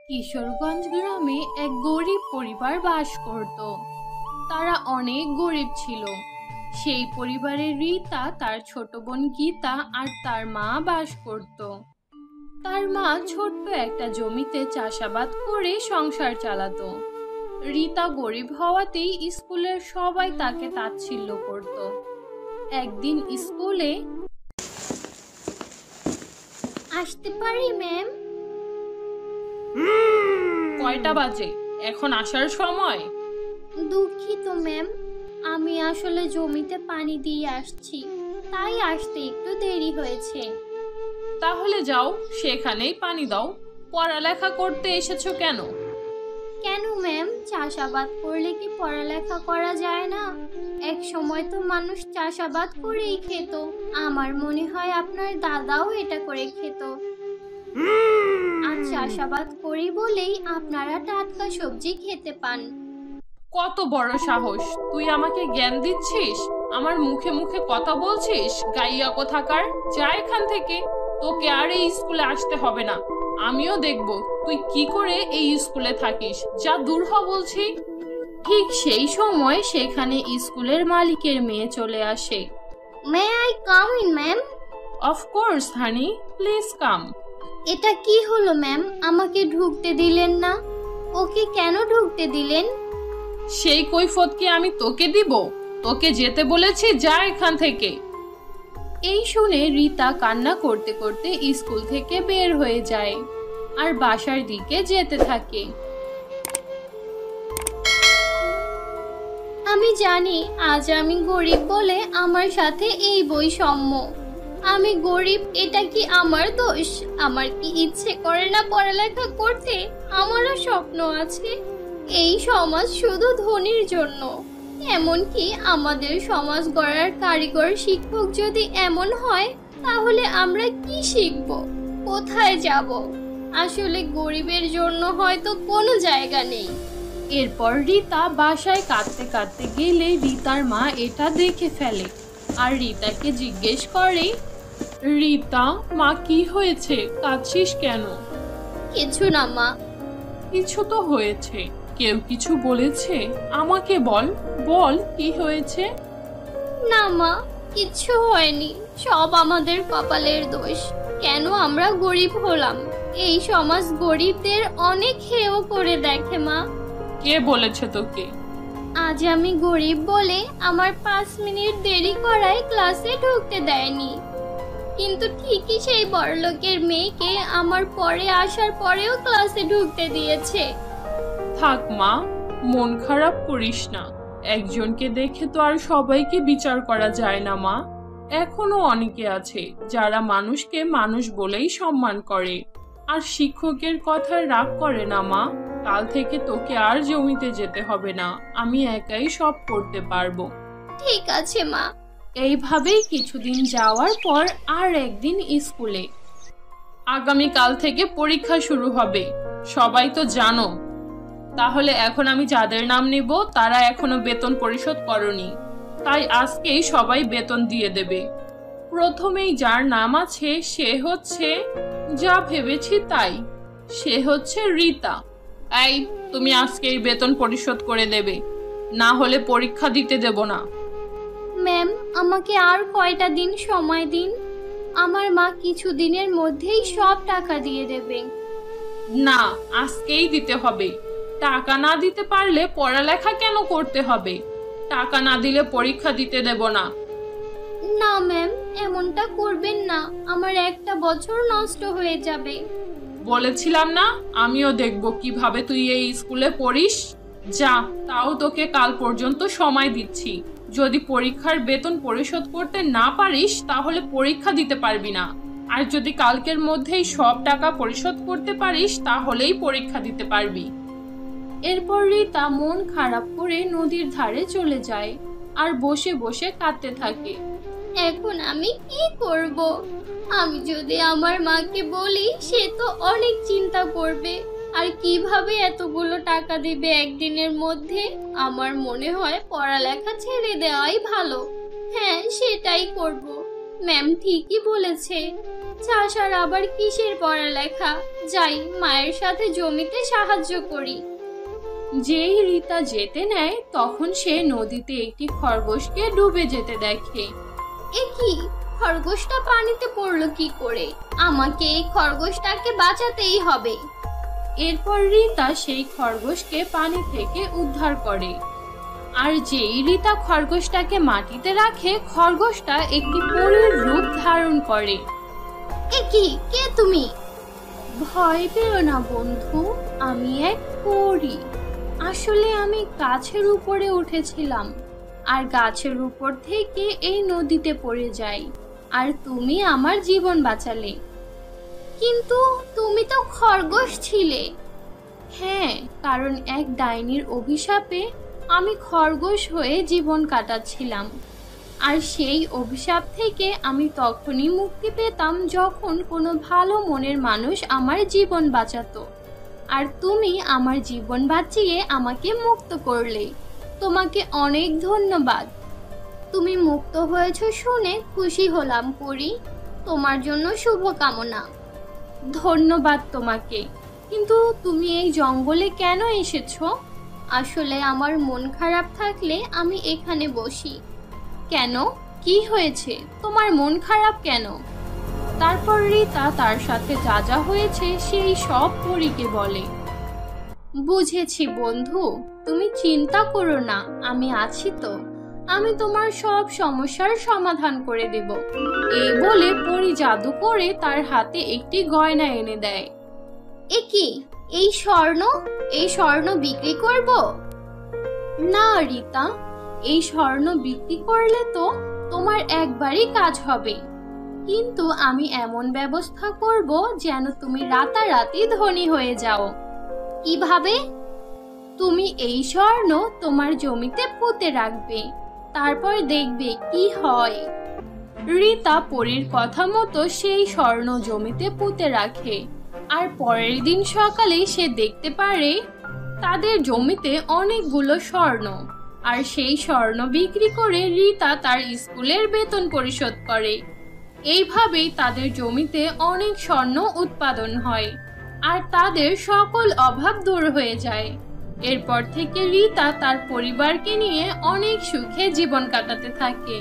কিশোরগঞ্জ গ্রামে এক গরিব পরিবার বাস করত। তারা অনেক গরিব ছিল। সেই পরিবারে রীতা, তার ছোট বোন গীতা আর তার মা বাস করত। তার মা ছোট্ট একটা জমিতে চাষাবাদ করে সংসার চালাতো। রীতা গরিব হওয়াতেই স্কুলের সবাই তাকে তাচ্ছিল্য করত। একদিন স্কুলে, আসতে পারি ম্যাম? কয়টা বাজে? এখন আসার সময়? দুঃখিত ম্যাম, আমি আসলে জমিতে পানি দিয়ে আসছি, তাই আসতে একটু দেরি হয়েছে। তাহলে যাও, সেখানেই পানি দাও। পড়ালেখা করতে এসেছো কেন? কেন ম্যাম, চাষাবাদ করলে কি পড়ালেখা করা যায় না? এক সময় তো মানুষ চাষাবাদ করেই খেত। আমার মনে হয় আপনার দাদাও এটা করে খেত। আর চাষাবাদ করি বলেই আপনারা টাটকা সবজি খেতে পান। কত বড় সাহস! তুই আমাকে জ্ঞান দিচ্ছিস? আমার মুখে মুখে কথা বলছিস? গাইয়া কোথাকার! যা এখান থেকে। তোকে আর এই স্কুলে আসতে হবে না। আমিও দেখব তুই কি করে এই স্কুলে থাকিস। যা দূর হ বলছি। ঠিক সেই সময় সেখানে স্কুলের মালিকের মেয়ে চলে আসে। May I come in ma'am? Of course honey, please come. এটা কি হলো ম্যাম, আমাকে ঢুকতে দিলেন না? ওকে কেন ঢুকতে দিলেন? সেই কৈফিয়ত কি আমি তোকে দিব? তোকে যেতে বলেছি, যা এখান থেকে। এই শুনে রীতা কান্না করতে করতে স্কুল থেকে বের হয়ে যায় আর বাসার দিকে যেতে থাকে। আমি জানি আজ আমি গরিব বলে আমার সাথে এই বৈষম্য। আমি গরিব, এটা কি আমার দোষ? আমার কি ইচ্ছে করে না পড়ালেখা করতে? আমারও স্বপ্ন আছে। এই সমাজ শুধু ধনীর জন্য। এমনকি আমাদের সমাজ গড়ার কারিগর শিক্ষক যদি এমন হয়, তাহলে আমরা কি শিখব? কোথায় যাব? আসলে গরিবের জন্য হয়তো কোনো জায়গা নেই। এরপর রীতা বাসায় কাঁদতে কাঁদতে গেলে রীতার মা এটা দেখে ফেলে আর রীতাকে জিজ্ঞেস করে, রীতা মা, কি হয়েছে? কাঁদছিস কেন? কিছু না মা। কিছু তো হয়েছে। কেউ কিছু বলেছে? আমাকে বল, বল কি হয়েছে? না মা, কিচ্ছু হয়নি। সব আমাদের কপালের দোষ। কেন আমরা গরিব হলাম? এই সমাজ গরিবদের অনেক হেয় করে দেখে মা। কে বলেছে তোকে? আজ আমি গরিব বলে আমার 5 মিনিট দেরি করায় ক্লাসে ঢুকতে দেয়নি। কিন্তু ঠিকই সেই বড়লোকের মেয়েকে আমার পরে আসার পরেও ক্লাসে ঢুকতে দিয়েছে। থাক মা, মন খারাপ করিস না। একজনকে দেখে তো আর সবাইকে বিচার করা যায় না মা। এখনো অনেকে আছে যারা মানুষকে মানুষ বলেই সম্মান করে আর শিক্ষকের কথায় রাগ করে না মা। কাল থেকে তোকে আর জমিতে যেতে হবে না। আমি একাই সব করতে পারবো। ঠিক আছে মা। এইভাবেই কিছুদিন যাওয়ার পর আর একদিন স্কুলে, আগামী কাল থেকে পরীক্ষা শুরু হবে, সবাই তো জানো। তাহলে এখন আমি যাদের নাম নিব তারা এখনো বেতন পরিশোধ করনি, তাই আজকেই সবাই বেতন দিয়ে দেবে। প্রথমেই যার নাম আছে সে হচ্ছে, যা ভেবেছি তাই, সে হচ্ছে রীতা। এই, তুমি আজকেই বেতন পরিশোধ করে দেবে, না হলে পরীক্ষা দিতে দেব না। ম্যাম, আমাকে আর কয়টা দিন সময় দিন। আমার মা কিছু দিনের মধ্যেই সব টাকা দিয়ে দেবে। না, আজকেই দিতে হবে। টাকা না দিতে পারলে পড়ালেখা কেন করতে হবে? টাকা না দিলে পরীক্ষা দিতে দেব না। না ম্যাম, এমনটা করবেন না। আমার একটা বছর নষ্ট হয়ে যাবে। বলেছিলাম না, আমিও দেখব কিভাবে তুই এই স্কুলে পড়িস। যা, তাও তোকে কাল পর্যন্ত সময় দিচ্ছি। যদি পরীক্ষার বেতন পরিশোধ করতে না পারিস তাহলে পরীক্ষা দিতে পারবি না। আর যদি কালকের মধ্যেই সব টাকা পরিশোধ করতে পারিস তাহলেই পরীক্ষা দিতে পারবি। এরপর রীতা মন খারাপ করে নদীর ধারে চলে যায় আর বসে বসে কাঁদতে থাকে। এখন আমি কি করব? আমি যদি আমার মাকে বলি, সে তো অনেক চিন্তা করবে। আর কিভাবে এতগুলো টাকা দিবে একদিনের মধ্যে? আমার মনে হয় পড়ালেখা ছেড়ে দেওয়াই ভালো। হ্যাঁ, সেটাই করব। ম্যাম ঠিকই বলেছে। চাষার আবার কিসের পড়ালেখা, যাই মায়ের সাথে জমিতে সাহায্য করি। যেই রিতা যেতে নেয় তখন সে নদীতে একটি খরগোশকে ডুবে যেতে দেখে। এ কি, খরগোশটা পানিতে পড়লো কি করে? আমাকে এই খরগোশটাকে বাঁচাতেই হবে। এরপর রিতা সেই খরগোশকে পানি থেকে উদ্ধার করে। আর যেই রিতা খরগোশটাকে মাটিতে রাখে, খরগোশটা একটি পরীর রূপ ধারণ করে। এ কি, কে তুমি? ভয় পেও না বন্ধু, আমি এক পরী। আসলে আমি গাছের উপরে উঠেছিলাম আর গাছের উপর থেকে এই নদীতে পড়ে যাই, আর তুমি আমার জীবন বাঁচালে। কিন্তু তুমি তো খরগোশ ছিলে। হ্যাঁ, কারণ এক ডাইনির অভিশাপে আমি খরগোশ হয়ে জীবন কাটাচ্ছিলাম। আর সেই অভিশাপ থেকে আমি তখনই মুক্তি পেতাম যখন কোনো ভালো মনের মানুষ আমার জীবন বাঁচাতো। আর তুমি আমার জীবন বাঁচিয়ে আমাকে মুক্ত করলে। তোমাকে অনেক ধন্যবাদ। তুমি মুক্ত হয়েছো শুনে খুশি হলাম পরি। তোমার জন্য শুভকামনা। ধন্যবাদ তোমাকে। কিন্তু তুমি এই জঙ্গলে কেন এসেছো? আসলে আমার মন খারাপ থাকলে আমি এখানে বসি। কেন, কি হয়েছে? তোমার মন খারাপ কেন? তারপর রিতা তার সাথে যা যা হয়েছে সেই সব পরীকে বলে। বুঝেছি বন্ধু, তুমি চিন্তা করো না, আমি আছি তো। আমি তোমার সব সমস্যার সমাধান করে দেব। এই বলে পরী জাদু করে তার হাতে একটি গয়না এনে দেয়। এ কি, এই স্বর্ণ বিক্রি করব? না রিতা, এই স্বর্ণ বিক্রি করলে তো তোমার একবারই কাজ হবে, কিন্তু আমি এমন ব্যবস্থা করব যেন তুমি রাতারাতি ধনী হয়ে যাও। কিভাবে? তুমি এই স্বর্ণ তোমার জমিতে পুঁতে রাখবে, তারপর দেখবে কি হয়। রিতা পরীর কথা মতো সেই স্বর্ণ জমিতে পুঁতে রাখে। আর পরের দিন সকালে সে দেখতে পারে তাদের জমিতে অনেকগুলো স্বর্ণ। আর সেই স্বর্ণ বিক্রি করে রিতা তার স্কুলের বেতন পরিশোধ করে। এইভাবেই তাদের জমিতে অনেক স্বর্ণ উৎপাদন হয় আর তাদের সকল অভাব দূর হয়ে যায়। এরপর থেকে রিতা তার পরিবারকে নিয়ে অনেক সুখে জীবন কাটাতে থাকে।